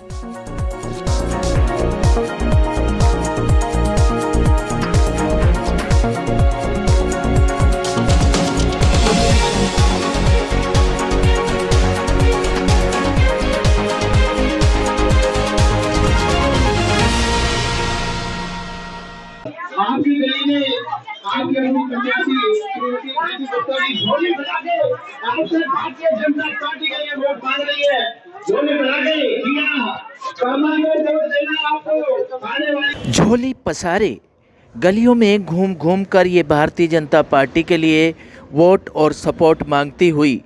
आपकी गली में आपके अपनी प्रत्याशी श्रीमती प्रीति गुप्ता जी झोली बना के आपसे भारतीय जनता पार्टी के लिए वोट मांग रही है। झोली बना के वोट देना आपको आने वाली। झोली पसारे गलियों में घूम घूम कर ये भारतीय जनता पार्टी के लिए वोट और सपोर्ट मांगती हुई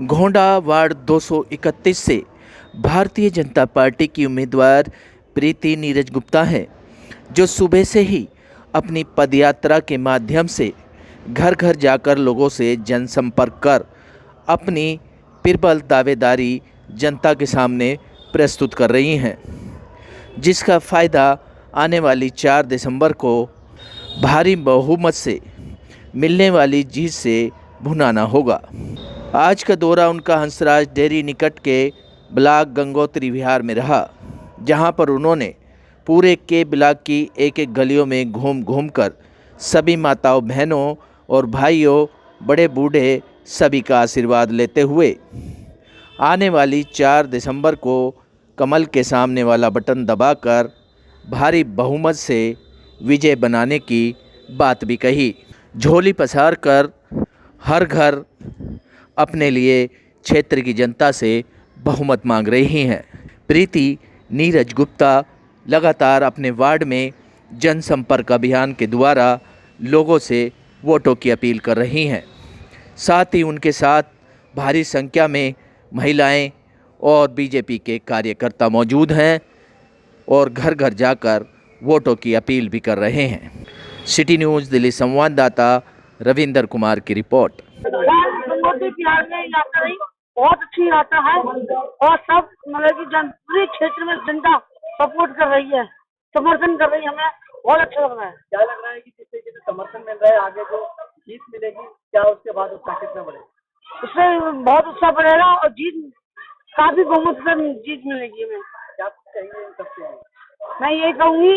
घोंडा वार्ड 231 से भारतीय जनता पार्टी की उम्मीदवार प्रीति नीरज गुप्ता है, जो सुबह से ही अपनी पदयात्रा के माध्यम से घर घर जाकर लोगों से जनसंपर्क कर अपनी प्रबल दावेदारी जनता के सामने प्रस्तुत कर रही हैं, जिसका फ़ायदा आने वाली 4 दिसंबर को भारी बहुमत से मिलने वाली जीत से भुनाना होगा। आज का दौरा उनका हंसराज डेयरी निकट के ब्लॉक गंगोत्री विहार में रहा, जहां पर उन्होंने पूरे के ब्लॉक की एक एक गलियों में घूम घूम कर सभी माताओं बहनों और भाइयों बड़े बूढ़े सभी का आशीर्वाद लेते हुए आने वाली 4 दिसंबर को कमल के सामने वाला बटन दबाकर भारी बहुमत से विजय बनाने की बात भी कही। झोली पसार कर हर घर अपने लिए क्षेत्र की जनता से बहुमत मांग रही हैं। प्रीति नीरज गुप्ता लगातार अपने वार्ड में जनसंपर्क अभियान के द्वारा लोगों से वोटों की अपील कर रही हैं। साथ ही उनके साथ भारी संख्या में महिलाएं और बीजेपी के कार्यकर्ता मौजूद हैं और घर घर जाकर वोटों की अपील भी कर रहे हैं। सिटी न्यूज़ दिल्ली संवाददाता रविंदर कुमार की रिपोर्ट। बिहार में यात्रा रही, बहुत अच्छी यात्रा है और सब मतलब कि पूरे क्षेत्र में जनता सपोर्ट कर रही है, समर्थन कर रही है। हमें बहुत अच्छा लग रहा है। क्या लग रहा है कि जिससे कि समर्थन मिल रहा है, आगे जो जीत मिलेगी, क्या उसके बाद उत्साह कितना बढ़ेगा? उससे बहुत उत्साह बढ़ेगा और जीत काफी बहुमत से जीत मिलेगी। हमें क्या कहेंगे सबसे? मैं ये कहूंगी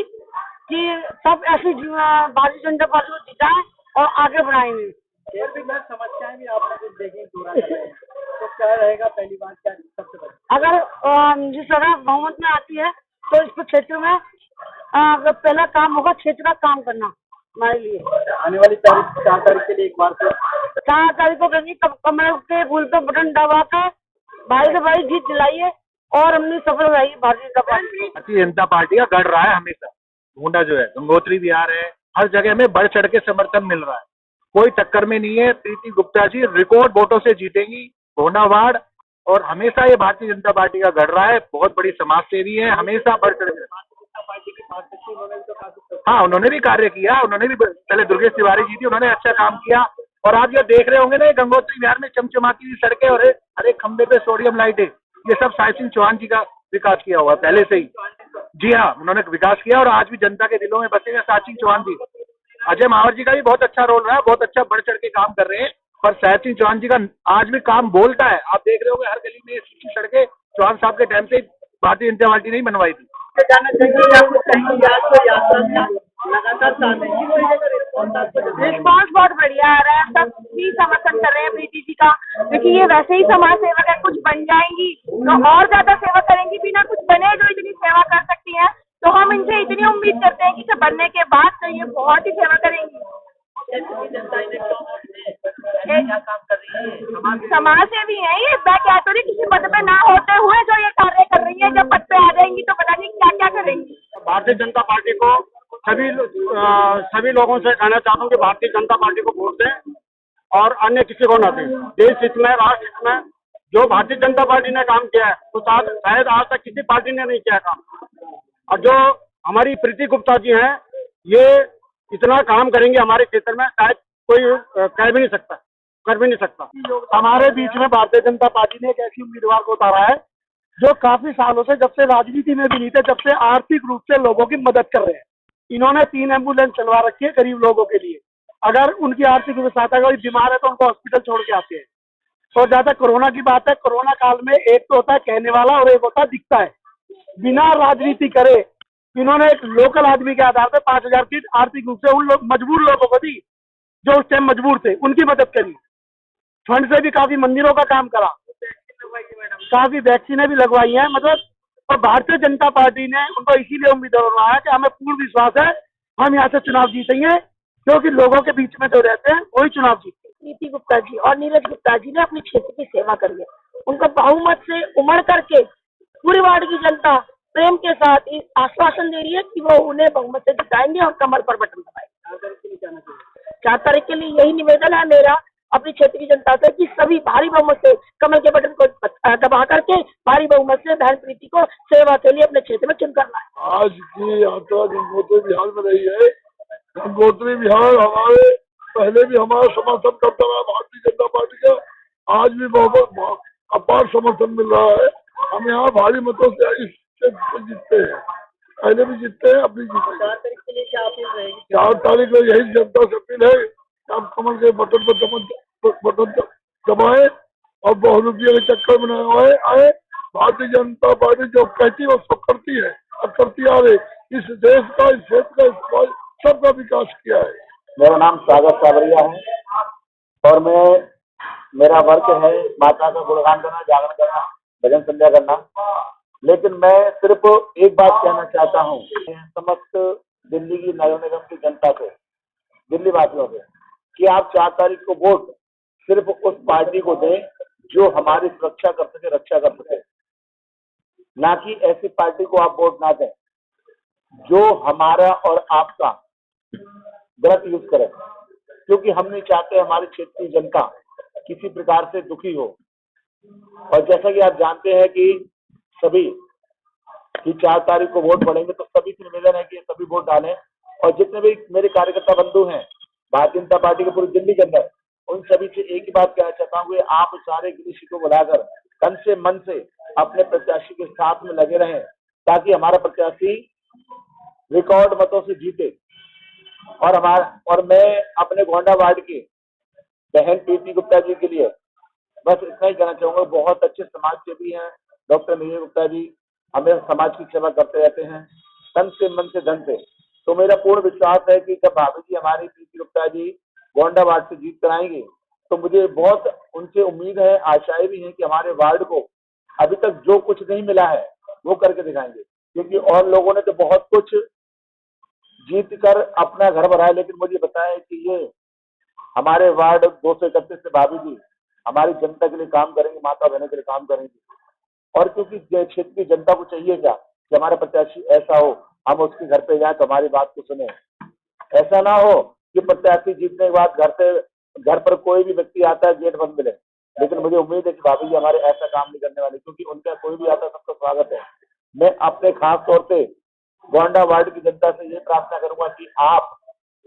कि सब ऐसी भारतीय जनता पार्टी को जिताएं और आगे बढ़ाएंगे। शेर भी मैं समस्याएं भी आपने कुछ देखी पूरा तो क्या रहेगा? पहली बात क्या सबसे बड़ी, अगर जिस तरह बहुमत में आती है तो इस क्षेत्र में पहला काम होगा क्षेत्र का काम करना हमारे लिए। आने वाली तारीख 4 तारीख के लिए एक बार फिर 4 तारीख को कहेंगे कमल के फूल पे बटन दबा कर भाई से भाई जीत दिलाइए और हमने सफल रही भारतीय जनता पार्टी। भारतीय जनता पार्टी का गढ़ रहा है हमेशा। घोंडा जो है, गंगोत्री विहार है, हर जगह में बढ़ चढ़ के समर्थन मिल रहा है, कोई टक्कर में नहीं है। प्रीति गुप्ता जी रिकॉर्ड वोटों से जीतेंगी घोंडा वार्ड और हमेशा ये भारतीय जनता पार्टी का गढ़ रहा है। बहुत बड़ी समाज सेवी है, हमेशा बढ़ चढ़ के। हाँ, उन्होंने भी कार्य किया, उन्होंने भी पहले दुर्गेश तिवारी जी थी, उन्होंने अच्छा काम किया। और आप जो देख रहे होंगे ना, गंगोत्री विहार में चमचमाती हुई सड़कें और हर एक खंबे पे सोडियम लाइटें, ये सब साहिब सिंह चौहान जी का विकास किया हुआ पहले से ही। जी हाँ, उन्होंने विकास किया और आज भी जनता के दिलों में बसे हैं साहिब सिंह चौहान जी। अजय मावर जी का भी बहुत अच्छा रोल रहा है, बहुत अच्छा बढ़ चढ़ के काम कर रहे हैं। पर साहिब सिंह चौहान जी का आज भी काम बोलता है। आप देख रहे होंगे हर गली में ये सूखी सड़कें चौहान साहब के टाइम से भारतीय जनता पार्टी ने बनवाई थी। जाना चाहिए आपको कहीं यात्रा लगातार रिस्पॉन्स बहुत बढ़िया आ रहा है, सब भी समर्थन कर रहे हैं प्रीति जी का, क्योंकि ये वैसे ही समाज सेवक है। कुछ बन जाएंगी तो और ज्यादा सेवा करेंगी, बिना कुछ बने जो इतनी सेवा कर सकती हैं, तो हम इनसे इतनी उम्मीद करते हैं कि बनने के बाद तो ये बहुत ही सेवा करेंगी। समाज सेवी है ये, मैं कहती हूँ किसी पद पे ना होते हुए जो ये कार्य कर रही है, जब पद पे आ जाएंगी तो पता नहीं क्या क्या करेंगी। भारतीय जनता पार्टी को सभी लोगों से कहना चाहता हूँ कि भारतीय जनता पार्टी को वोट दें और अन्य किसी को न दें। देश हित में, राष्ट्र हित में जो भारतीय जनता पार्टी ने काम किया है तो शायद आज तक किसी पार्टी ने नहीं किया काम। और जो हमारी प्रीति गुप्ता जी हैं, ये इतना काम करेंगे हमारे क्षेत्र में, शायद कोई कर भी नहीं सकता। हमारे बीच में भारतीय जनता पार्टी ने एक ऐसी उम्मीदवार को उतारा है जो काफी सालों से, जब से राजनीति में भी नहीं थे, जब से आर्थिक रूप से लोगों की मदद कर रहे हैं। इन्होंने 3 एम्बुलेंस चलवा रखी है गरीब लोगों के लिए। अगर उनकी आर्थिक व्यवस्था कोई बीमार है तो उनको हॉस्पिटल छोड़ के आते हैं। तो ज्यादा कोरोना की बात है, कोरोना काल में एक तो होता है कहने वाला और एक होता है दिखता है। बिना राजनीति करे इन्होंने एक लोकल आदमी के आधार पर 5,000 सीट आर्थिक रूप से उन लोग मजबूर लोगों को दी जो उस टाइम मजबूर थे, उनकी मदद करी। फंड से भी काफी मंदिरों का काम करा, काफी वैक्सीनें भी लगवाई हैं, मतलब। और भारतीय जनता पार्टी ने उनको इसीलिए उम्मीदवार बनाया कि हमें पूर्ण विश्वास है हम यहाँ से चुनाव जीतेंगे, क्योंकि लोगों के बीच में जो रहते हैं वही चुनाव जीतते हैं। प्रीति गुप्ता जी और नीरज गुप्ता जी ने अपने क्षेत्र की सेवा करी है। उनको बहुमत से उमड़ करके पूरे वार्ड की जनता प्रेम के साथ इस आश्वासन दे रही है कि वो उन्हें बहुमत से जिताएंगे और कमर पर बटन दबाएंगे। 4 तारीख के लिए यही निवेदन है मेरा अपनी क्षेत्र की जनता से कि सभी भारी बहुमत से कमल के बटन को दबा करके भारी बहुमत से बहन प्रीति को सेवा के लिए अपने क्षेत्र में चुन करना है। आज की यात्रा गंगोत्री बिहार में रही है। गंगोत्री बिहार हमारे पहले भी हमारा समर्थन करता रहा भारतीय जनता पार्टी का, आज भी बहुत अपार समर्थन मिल रहा है। हम यहाँ भारी मतों से इस क्षेत्र को जीतते हैं, पहले भी जीतते हैं, अभी जीतेंगे। 4 तारीख के लिए क्या अपील रहेगी? 4 तारीख को यही जनता से अपील है, आप कमल के बटन दबाए और बहुरूपिया के चक्कर में न आए। भारतीय जनता पार्टी जो कहती है वो सब करती है, अब करती आ रही। इस देश का, इस क्षेत्र का, सबका विकास किया है। मेरा नाम सागर सावरिया है और मेरा वर्क है माता का गुणगान करना, जागरण करना, भजन संध्या करना। लेकिन मैं सिर्फ एक बात कहना चाहता हूँ समस्त दिल्ली की नगर निगम की जनता से, दिल्ली वासियों से, कि आप 4 तारीख को वोट सिर्फ उस पार्टी को दें जो हमारी सुरक्षा कर सके, रक्षा कर सके, ना कि ऐसी पार्टी को आप वोट ना दें जो हमारा और आपका गलत यूज करे, क्योंकि हम नहीं चाहते हमारे क्षेत्र की जनता किसी प्रकार से दुखी हो। और जैसा कि आप जानते हैं कि सभी कि 4 तारीख को वोट पड़ेंगे, तो सभी से निवेदन है कि सभी वोट डालें। और जितने भी मेरे कार्यकर्ता बंधु हैं भारतीय जनता पार्टी के पूरी दिल्ली के अंदर, उन सभी से एक ही बात कहना चाहता हूँ कि आप सारे गिरीश को बुलाकर तन से मन से अपने प्रत्याशी के साथ में लगे रहें, ताकि हमारा प्रत्याशी रिकॉर्ड मतों से जीते। और मैं अपने गोंडा वार्ड की बहन प्रीति गुप्ता जी के लिए बस इतना ही कहना चाहूंगा। बहुत अच्छे समाज सेवी हैं डॉक्टर नीरज गुप्ता जी, हमें समाज की सेवा करते रहते हैं तन से मन से धन से। तो मेरा पूर्ण विश्वास है कि जब भाभी जी हमारी प्रीति गुप्ता जी गोंडा वार्ड से जीत कराएंगे, तो मुझे बहुत उनसे उम्मीद है, आशाएं भी हैं कि हमारे वार्ड को अभी तक जो कुछ नहीं मिला है वो करके दिखाएंगे। क्योंकि और लोगों ने तो बहुत कुछ जीत कर अपना घर भरा है, लेकिन मुझे बताया कि ये हमारे वार्ड 231 से भाभी जी हमारी जनता के लिए काम करेंगे, माता बहनों के लिए काम करेंगे। और क्योंकि क्षेत्र की जनता को चाहिए क्या कि हमारा प्रत्याशी ऐसा हो, हम उसके घर पे जाएं तो हमारी बात को सुने। ऐसा ना हो कि प्रत्याशी जीतने के बाद घर पर कोई भी व्यक्ति आता है गेट बंद मिले। लेकिन मुझे उम्मीद है कि भाभी जी हमारे ऐसा काम नहीं करने वाले, क्योंकि उनका कोई भी आता है सबका स्वागत है। मैं अपने खास तौर पे गोंडा वार्ड की जनता से ये प्रार्थना करूंगा कि आप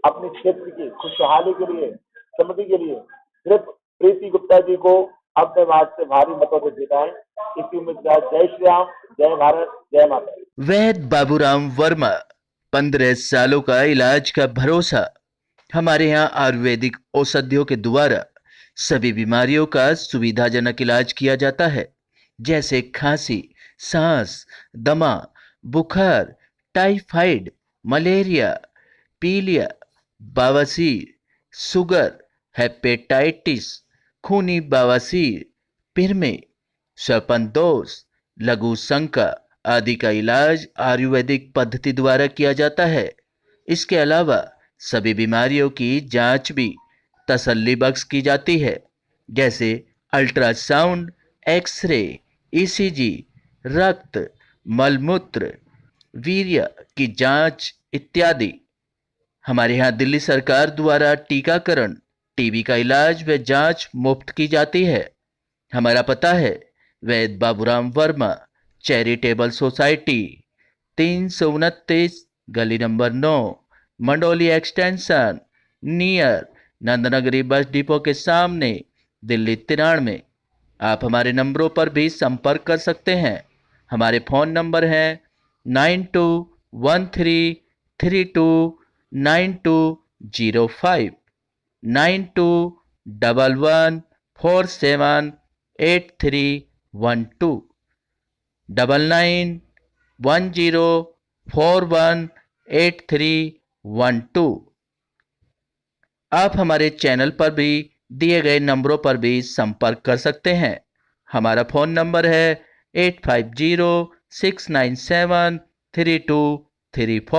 अपने क्षेत्र की खुशहाली के लिए, समृद्धि के लिए सिर्फ प्रीति गुप्ता जी को अपने वार्ड से भारी मतों से जिताएं। इसी उम्मीद के साथ जय श्री राम, जय भारत, जय माता। वैद्य बाबूराम वर्मा, 15 सालों का इलाज का भरोसा। हमारे यहाँ आयुर्वेदिक औषधियों के द्वारा सभी बीमारियों का सुविधाजनक इलाज किया जाता है, जैसे खांसी, सांस, दमा, बुखार, टाइफाइड, मलेरिया, पीलिया, बवासीर, शुगर, हेपेटाइटिस, खूनी बवासीर, पिरमे, श्वपनदोष, लघु शंका आदि का इलाज आयुर्वेदिक पद्धति द्वारा किया जाता है। इसके अलावा सभी बीमारियों की जांच भी तसल्ली बख्श की जाती है, जैसे अल्ट्रासाउंड, एक्सरे, ईसीजी, रक्त, मलमूत्र, वीर्य की जांच इत्यादि। हमारे यहाँ दिल्ली सरकार द्वारा टीकाकरण, टीबी का इलाज व जांच मुफ्त की जाती है। हमारा पता है वैद्य बाबूराम वर्मा, चैरिटेबल सोसाइटी, 329 गली number 9, Mandoli extension, near Nand Nagri bus depot के सामने, दिल्ली 93। आप हमारे नंबरों पर भी संपर्क कर सकते हैं। हमारे फ़ोन नंबर हैं 9213329205, 9211478312, 10418312। आप हमारे चैनल पर भी दिए गए नंबरों पर भी संपर्क कर सकते हैं। हमारा फ़ोन नंबर है 8506973234।